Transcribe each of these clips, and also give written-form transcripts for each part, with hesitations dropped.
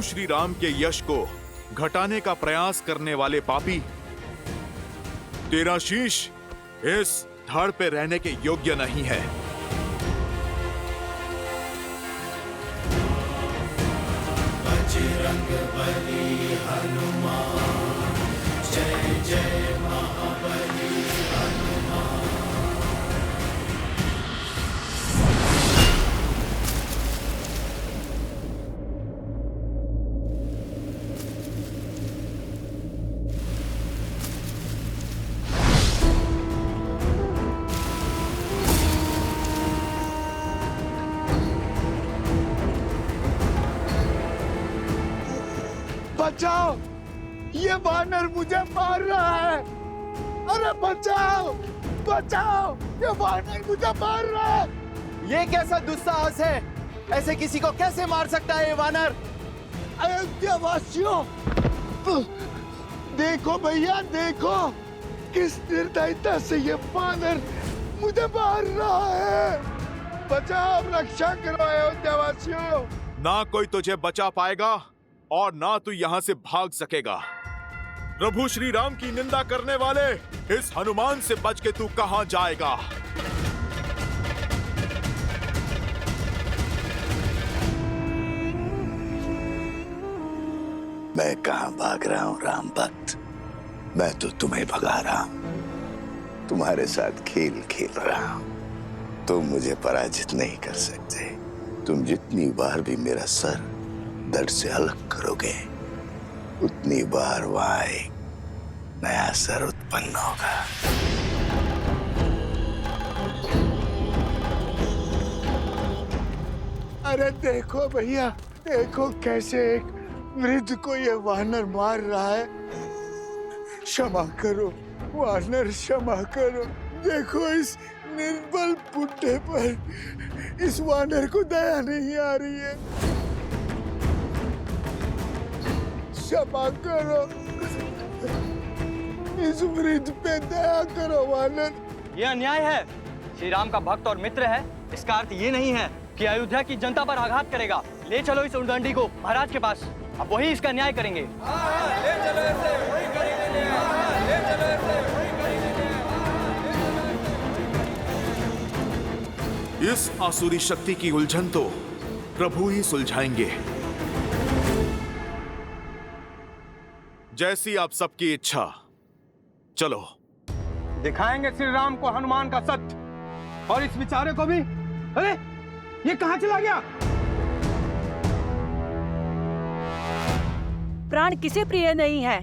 प्रभु श्री राम के यश को घटाने का प्रयास करने वाले पापी, तेरा शीश इस धड़ पे रहने के योग्य नहीं है। बजरंग बली हनुमान, जय जय महाबली हनुमान। बचाओ, ये वानर मुझे मार रहा है। अरे बचाओ, बचाओ, ये वानर मुझे मार रहा है। ये कैसा दुस्साहस है? ऐसे किसी को कैसे मार सकता है ये वानर? अयोध्या वासियों, देखो भैया, देखो किस निर्दयता से ये वानर मुझे मार रहा है। बचाओ, रक्षा करो अयोध्या वासियों। ना कोई तुझे बचा पाएगा और ना तू यहां से भाग सकेगा। प्रभु श्री राम की निंदा करने वाले इस हनुमान से बच के तू कहां जाएगा? मैं कहां भाग रहा हूं राम भक्त, मैं तो तुम्हें भगा रहा हूं। तुम्हारे साथ खेल खेल रहा हूं। तुम मुझे पराजित नहीं कर सकते। तुम जितनी बार भी मेरा सर धड़ से अलग करोगे, उतनी बार वहां एक नया सर उत्पन्न होगा। अरे देखो भैया, देखो कैसे एक वृद्ध को ये वानर मार रहा है। क्षमा करो वानर, क्षमा करो। देखो इस निर्बल बुड्ढे पर इस वानर को दया नहीं आ रही है। क्षमा करो, इस वृद्ध पे दया करो वानर। ये अन्याय है। श्री राम का भक्त और मित्र है, इसका अर्थ ये नहीं है कि अयोध्या की जनता पर आघात करेगा। ले चलो इस उद्दंडी को महाराज के पास, अब वही इसका न्याय करेंगे। ले चलो ऐसे, वही करेंगे। ले चलो ऐसे, वही करेंगे। इस आसुरी शक्ति की उलझन तो प्रभु ही सुलझाएंगे। जैसी आप सबकी इच्छा। चलो दिखाएंगे श्री राम को हनुमान का सत्य, और इस बेचारे को भी। अरे ये कहां चला गया? प्राण किसे प्रिय नहीं है,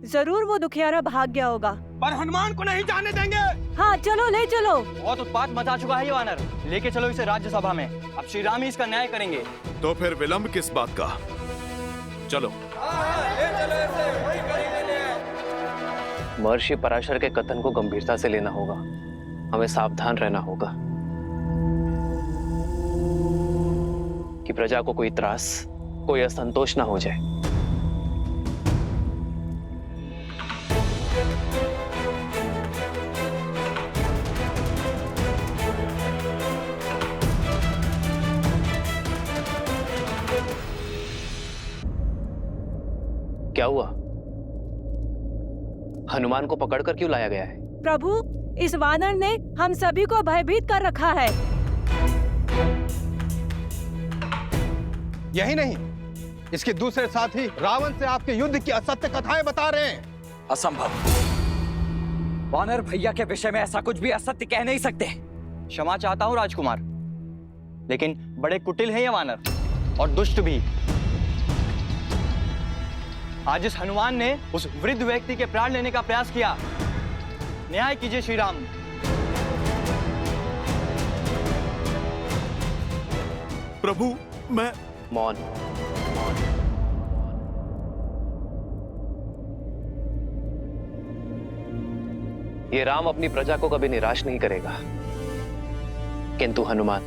जरूर वो दुखियारा भाग गया होगा। पर हनुमान को नहीं जाने देंगे। हाँ चलो, ले चलो। बहुत उत्पात मचा चुका है ये वानर, लेके चलो इसे राज्यसभा में। अब श्री राम ही इसका न्याय करेंगे। तो फिर विलंब किस बात का? चलो। ले चलो ऐसे, वही करेंगे। महर्षि पराशर के कथन को गंभीरता से लेना होगा। हमें सावधान रहना होगा कि प्रजा को कोई त्रास, कोई असंतोष ना हो जाए। क्या हुआ? हनुमान को पकड़कर क्यों लाया गया है? प्रभु, इस वानर ने हम सभी को भयभीत कर रखा है। यही नहीं, इसके दूसरे साथी रावण से आपके युद्ध की असत्य कथाएं बता रहे हैं। असंभव। वानर भैया के विषय में ऐसा कुछ भी असत्य कह नहीं सकते। क्षमा चाहता हूँ राजकुमार, लेकिन बड़े कुटिल हैं ये वानर और दुष्ट भी। आज इस हनुमान ने उस वृद्ध व्यक्ति के प्राण लेने का प्रयास किया। न्याय कीजिए श्री राम। प्रभु, मैं मौन। ये राम अपनी प्रजा को कभी निराश नहीं करेगा, किंतु हनुमान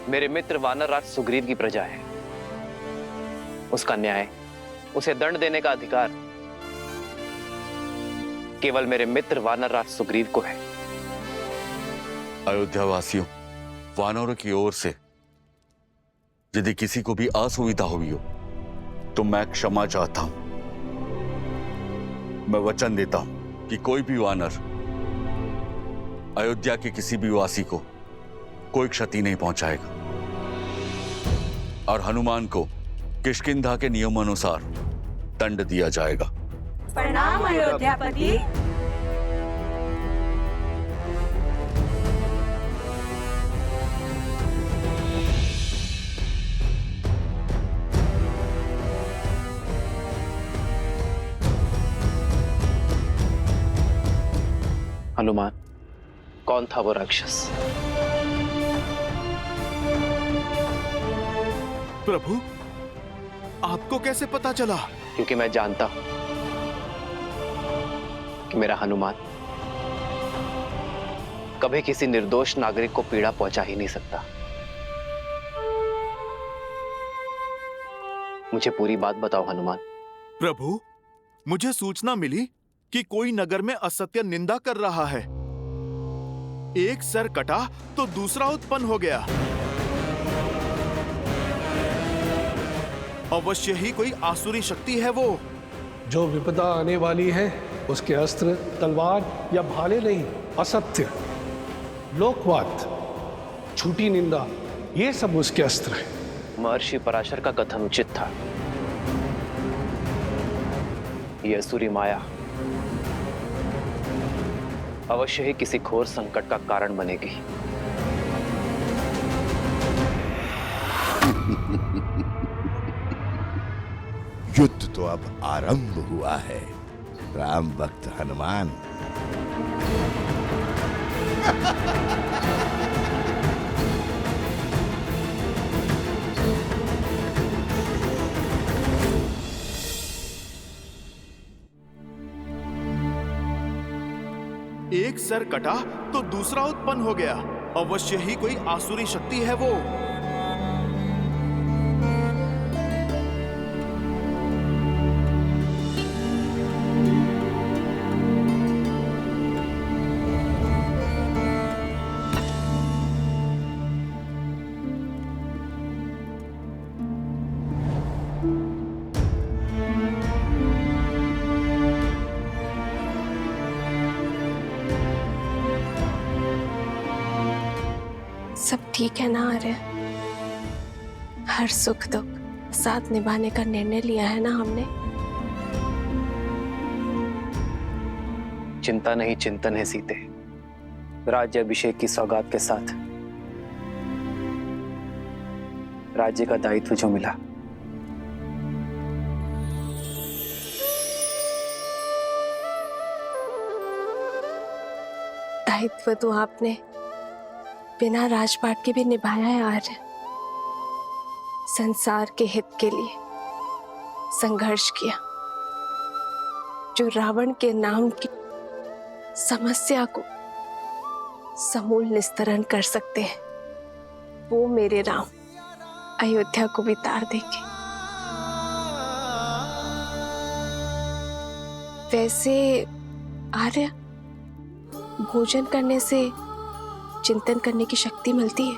मेरे मित्र वानरराज सुग्रीव की प्रजा है। उसका न्याय, उसे दंड देने का अधिकार केवल मेरे मित्र वानरराज सुग्रीव को है। अयोध्या वासियों, वानरों की ओर से यदि किसी को भी असुविधा हुई हो तो मैं क्षमा चाहता हूं। मैं वचन देता हूं कि कोई भी वानर अयोध्या के किसी भी वासी को कोई क्षति नहीं पहुंचाएगा और हनुमान को किष्किंधा के नियमानुसार दंड दिया जाएगा। प्रणाम अयोध्यापति। हनुमान, कौन था वो राक्षस? प्रभु, आपको कैसे पता चला? क्योंकि मैं जानता हूं कि मेरा हनुमान कभी किसी निर्दोष नागरिक को पीड़ा पहुंचा ही नहीं सकता। मुझे पूरी बात बताओ हनुमान। प्रभु, मुझे सूचना मिली कि कोई नगर में असत्य निंदा कर रहा है। एक सर कटा तो दूसरा उत्पन्न हो गया। अवश्य ही कोई आसुरी शक्ति है वो। जो विपदा आने वाली है उसके अस्त्र तलवार या भाले नहीं, असत्य, लोकवाद, झूठी निंदा, ये सब उसके अस्त्र है। महर्षि पराशर का कथन उचित था। यह असुरी माया अवश्य ही किसी घोर संकट का कारण बनेगी। युद्ध तो अब आरंभ हुआ है राम भक्त हनुमान। एक सर कटा तो दूसरा उत्पन्न हो गया। अवश्य ही कोई आसुरी शक्ति है वो। सब ठीक है ना आर्य? हर सुख दुख साथ निभाने का निर्णय लिया है ना हमने? चिंता नहीं चिंतन है सीते। राज्याभिषेक की सौगात के साथ राज्य का दायित्व जो मिला, दायित्व तो आपने बिना राजपाट के भी निभाया है आर्य। संसार के हित के लिए संघर्ष किया। जो रावण के नाम की समस्या को समूल निस्तरण कर सकते हैं, वो मेरे राम अयोध्या को भी तार देंगे। वैसे आर्य, भोजन करने से चिंतन करने की शक्ति मिलती है।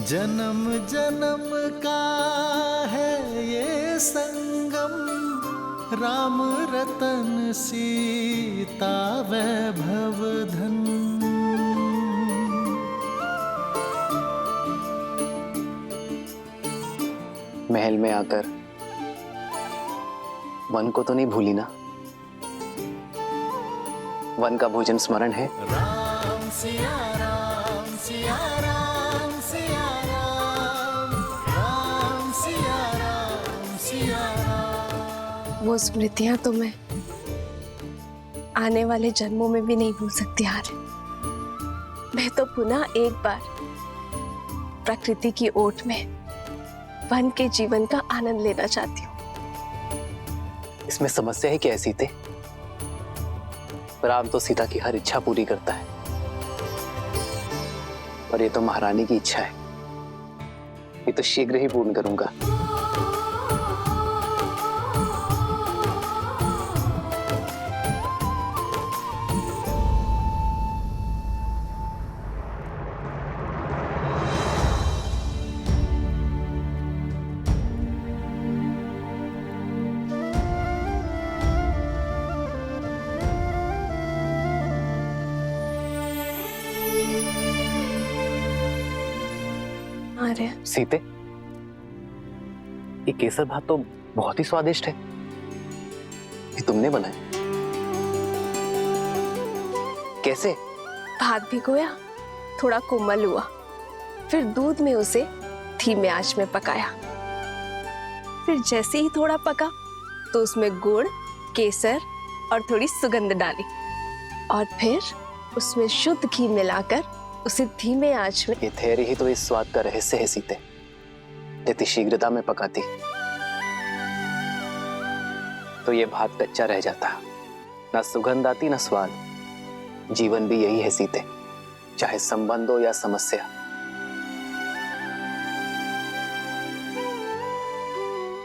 जन्म जन्म का है ये संगम, राम रतन सीता वैभव धन। महल में आकर वन को तो नहीं भूली ना? वन का भोजन स्मरण है? राम सिया राम सिया राम सिया राम, राम सिया राम सिया राम। वो स्मृतियां तो मैं आने वाले जन्मों में भी नहीं भूल सकती यार। मैं तो पुनः एक बार प्रकृति की ओट में वन के जीवन का आनंद लेना चाहती हूँ। इसमें समस्या है क्या है सीते? राम तो सीता की हर इच्छा पूरी करता है और ये तो महारानी की इच्छा है। ये तो शीघ्र ही पूर्ण करूंगा। आर्य। सीते, ये केसर भात तो बहुत ही स्वादिष्ट है। ये तुमने बनाया? कैसे? भात भिगोया, थोड़ा कोमल हुआ, फिर दूध में उसे धीमे आंच में पकाया। फिर जैसे ही थोड़ा पका तो उसमें गुड़, केसर और थोड़ी सुगंध डाली और फिर उसमें शुद्ध घी मिलाकर उसे धीमे आंच में। ये धैर्य ही तो इस स्वाद का रहस्य है सीते। यदि शीघ्रता में पकाती तो ये भात कच्चा रह जाता, ना सुगंध आती ना स्वाद। जीवन भी यही है सीते, चाहे संबंध हो या समस्या।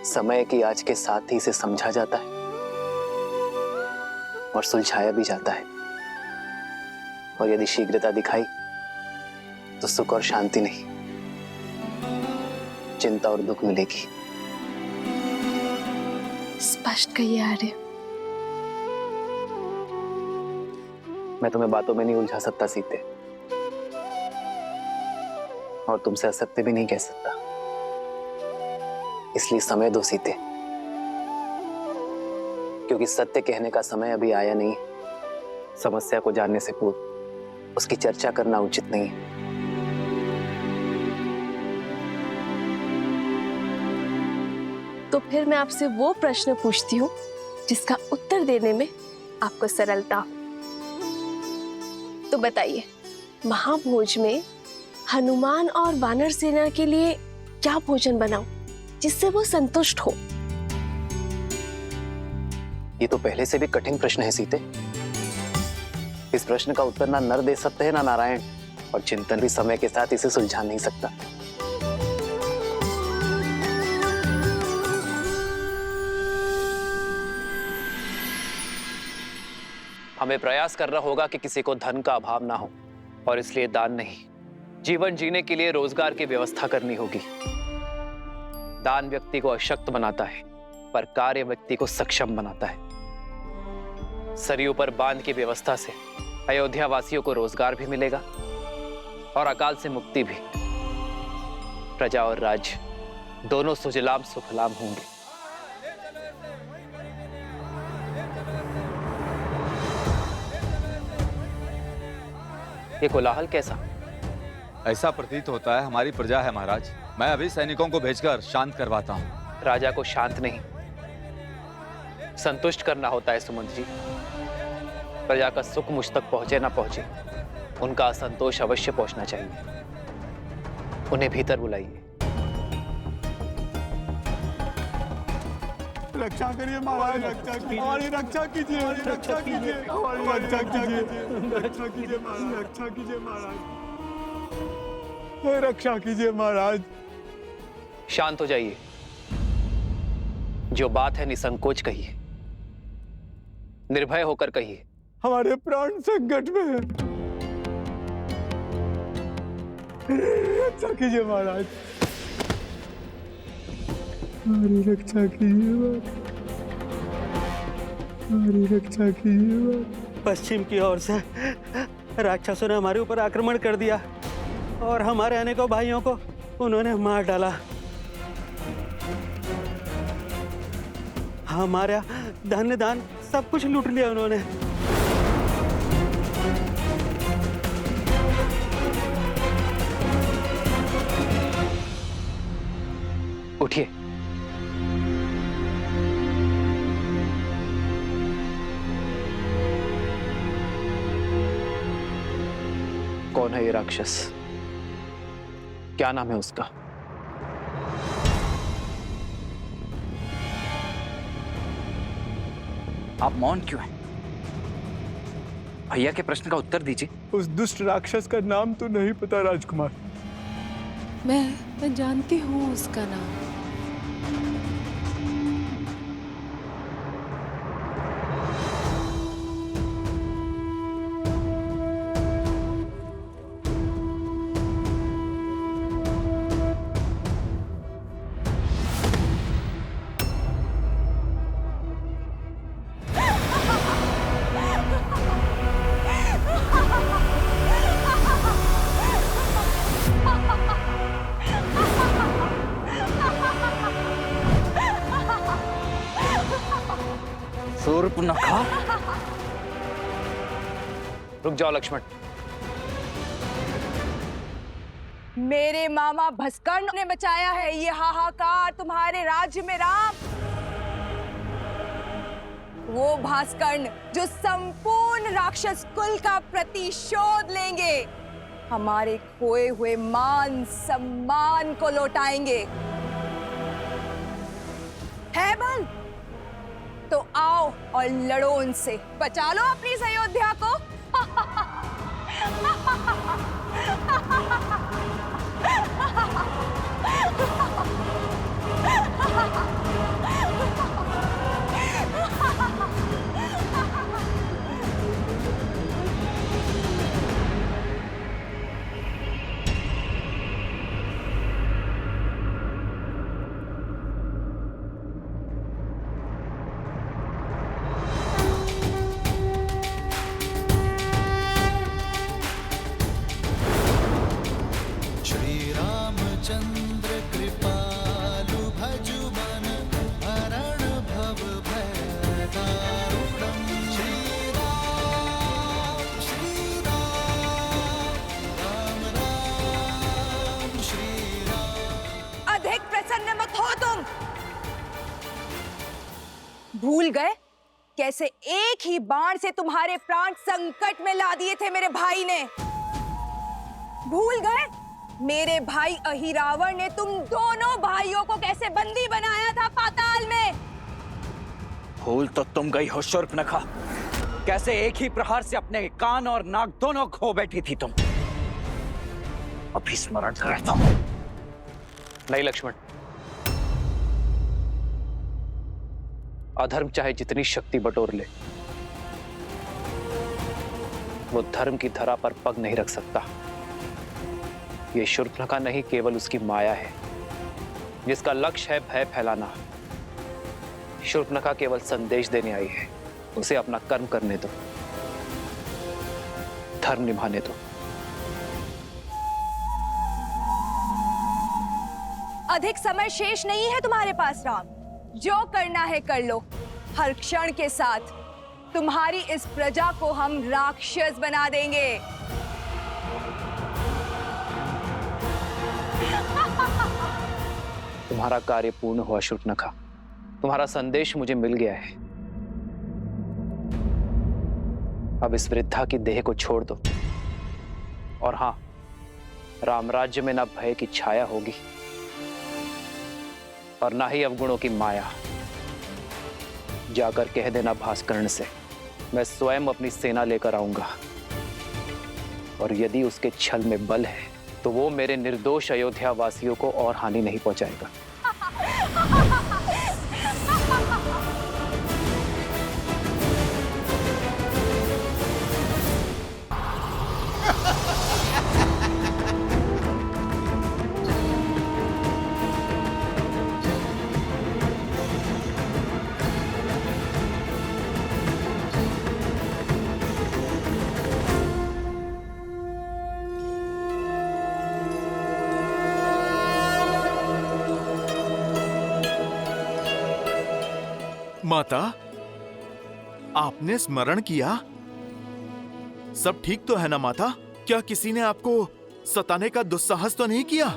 समय की आज के साथ ही इसे समझा जाता है और सुलझाया भी जाता है। और यदि शीघ्रता दिखाई तो सुख और शांति नहीं, चिंता और दुख मिलेगी। स्पष्ट कहिए आर्य। मैं तुम्हें बातों में नहीं उलझा सकता सीते, और तुमसे असत्य भी नहीं कह सकता। इसलिए समय दो सीते, क्योंकि सत्य कहने का समय अभी आया नहीं। समस्या को जानने से पूर्व उसकी चर्चा करना उचित नहीं है। तो फिर मैं आपसे वो प्रश्न पूछती हूँ जिसका उत्तर देने में आपको सरलता हो। तो बताइए, महाभोज में हनुमान और वानर सेना के लिए क्या भोजन बनाऊं जिससे वो संतुष्ट हो? ये तो पहले से भी कठिन प्रश्न है सीते। इस प्रश्न का उत्तर ना नर दे सकते हैं ना नारायण, और चिंतन भी समय के साथ इसे सुलझा नहीं सकता। हमें प्रयास करना होगा कि किसी को धन का अभाव ना हो, और इसलिए दान नहीं, जीवन जीने के लिए रोजगार की व्यवस्था करनी होगी। दान व्यक्ति को अशक्त बनाता है, पर कार्य व्यक्ति को सक्षम बनाता है। सरयू पर बांध की व्यवस्था से अयोध्या वासियों को रोजगार भी मिलेगा और अकाल से मुक्ति भी। प्रजा और राज्य दोनों सुजलाम सुफलाम होंगे। ये कोलाहल कैसा? ऐसा प्रतीत होता है हमारी प्रजा है महाराज। मैं अभी सैनिकों को भेजकर शांत करवाता हूँ। राजा को शांत नहीं, संतुष्ट करना होता है सुमंत जी। प्रजा का सुख मुझ तक पहुंचे ना पहुंचे, उनका असंतोष अवश्य पहुंचना चाहिए। उन्हें भीतर बुलाइए। रक्षा करिए महाराज, रक्षा कीजिए, हमारी रक्षा कीजिए, रक्षा कीजिए, हमारी रक्षा कीजिए, रक्षा कीजिए महाराज, रक्षा कीजिए महाराज, रक्षा कीजिए महाराज। शांत हो जाइए। जो बात है निसंकोच कहिए, निर्भय होकर कहिए। हमारे प्राण संकट में है, रक्षा कीजिए महाराज, हमारी रक्षा कीजिए, हमारी रक्षा कीजिए। पश्चिम की ओर से राक्षसों ने हमारे ऊपर आक्रमण कर दिया और हमारे अनेकों भाइयों को उन्होंने मार डाला। हमारा धन दान सब कुछ लूट लिया उन्होंने। उठिए। कौन है ये राक्षस? क्या नाम है उसका? आप मौन क्यों हैं? भैया के प्रश्न का उत्तर दीजिए। उस दुष्ट राक्षस का नाम तो नहीं पता राजकुमार। मैं जानती हूँ उसका नाम। शूर्पणखा। रुक जाओ लक्ष्मण। मेरे मामा भस्कर्ण ने मचाया है ये हाहाकार तुम्हारे राज्य में राम। वो भास्कर्ण जो संपूर्ण राक्षस कुल का प्रतिशोध लेंगे, हमारे खोए हुए मान सम्मान को लौटाएंगे। है बल तो आओ और लड़ो उनसे, बचा लो अपनी इस अयोध्या को। चंद्र कृपालु भजु मन हरण भव भय दारुणम। श्री राम राम राम श्री राम। अधिक प्रसन्न मत हो तुम। भूल गए कैसे एक ही बाण से तुम्हारे प्राण संकट में ला दिए थे मेरे भाई ने। भूल गए मेरे भाई अहिरावण ने तुम दोनों भाइयों को कैसे बंदी बनाया था पाताल में। भूल तो तुम गई हो शूर्पणखा, कैसे एक ही प्रहार से अपने कान और नाक दोनों खो बैठी थी तुम। अभी स्मरण करता हूं। नहीं लक्ष्मण, अधर्म चाहे जितनी शक्ति बटोर ले, वो धर्म की धरा पर पग नहीं रख सकता। ये शूर्पणखा नहीं, केवल उसकी माया है जिसका लक्ष्य है भय फैलाना। शूर्पणखा केवल संदेश देने आई है, उसे अपना कर्म करने दो, धर्म निभाने दो। अधिक समय शेष नहीं है तुम्हारे पास राम, जो करना है कर लो। हर क्षण के साथ तुम्हारी इस प्रजा को हम राक्षस बना देंगे। तुम्हारा कार्य पूर्ण हुआ शूर्पणखा, तुम्हारा संदेश मुझे मिल गया है। अब इस वृद्धा की देह को छोड़ दो। और हां, रामराज्य में ना भय की छाया होगी और ना ही अवगुणों की माया। जाकर कह देना भास्कर्ण से, मैं स्वयं अपनी सेना लेकर आऊंगा, और यदि उसके छल में बल है तो वो मेरे निर्दोष अयोध्या वासियों को और हानि नहीं पहुंचाएगा। माता, आपने स्मरण किया? सब ठीक तो है ना माता? क्या किसी ने आपको सताने का दुस्साहस तो नहीं किया?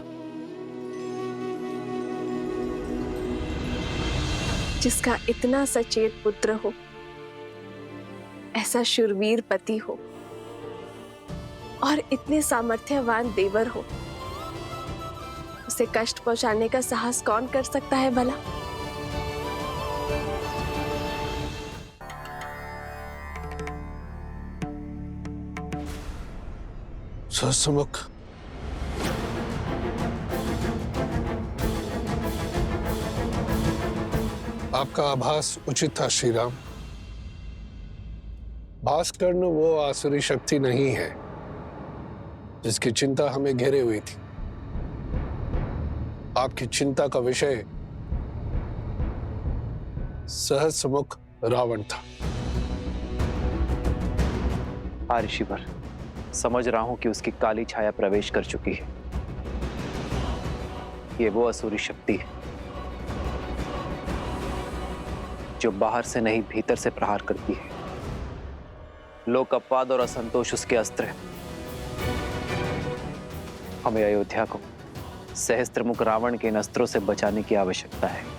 जिसका इतना सचेत पुत्र हो, ऐसा शूरवीर पति हो और इतने सामर्थ्यवान देवर हो, उसे कष्ट पहुंचाने का साहस कौन कर सकता है भला? सहस्त्रमुख, आपका आभास उचित था श्री राम। भास्कर्ण वो आसुरी शक्ति नहीं है जिसकी चिंता हमें घेरे हुई थी। आपकी चिंता का विषय सहस्त्रमुख रावण था। हाँ ऋषिवर, समझ रहा हूं कि उसकी काली छाया प्रवेश कर चुकी है। ये वो असुरी शक्ति है जो बाहर से नहीं भीतर से प्रहार करती है। लोक अपवाद और असंतोष उसके अस्त्र हैं। हमें अयोध्या को सहस्त्रमुख रावण के इन अस्त्रों से बचाने की आवश्यकता है।